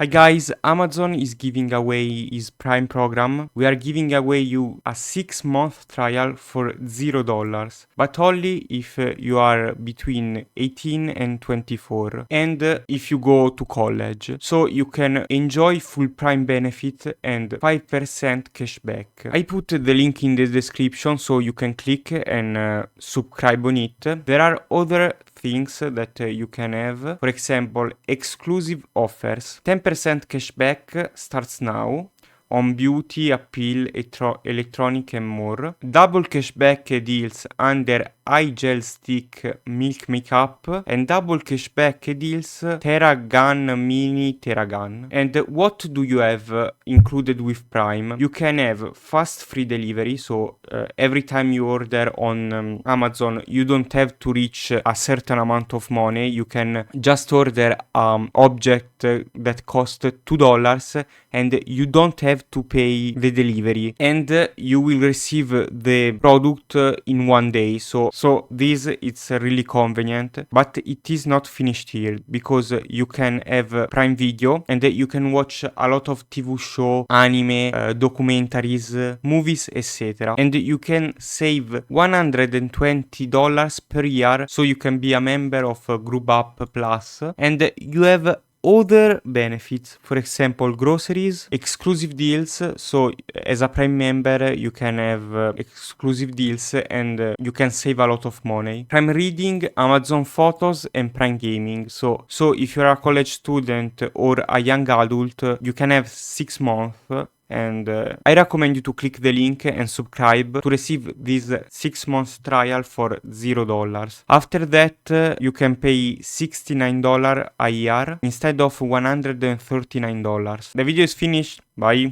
Hi guys, Amazon is giving away his Prime program. We are giving away you a 6-month trial for $0, but only if you are between 18 and 24 and if you go to college. So you can enjoy full Prime benefit and 5% cashback. I put the link in the description so you can click and subscribe on it. There are other things that you can have. For example, exclusive offers. 10% cashback starts now on beauty, appeal, electronic and more. Double cashback deals under eye gel stick milk makeup and double cashback deals Theragun mini Theragun. And what do you have included with Prime? You can have fast free delivery, so every time you order on Amazon you don't have to reach a certain amount of money. You can just order object that costs $2 and you don't have to pay the delivery, and you will receive the product in one day. So this it's really convenient, but it is not finished here, because you can have Prime Video and you can watch a lot of TV show, anime, documentaries, movies, etc. And you can save $120 per year, so you can be a member of Group Up Plus, and you have other benefits, for example groceries, exclusive deals. So as a Prime member you can have exclusive deals and you can save a lot of money. Prime reading, Amazon photos and Prime gaming. So if you're a college student or a young adult, you can have 6 months. And I recommend you to click the link and subscribe to receive this 6 months trial for $0. After that, you can pay $69 a year instead of $139. The video is finished. Bye.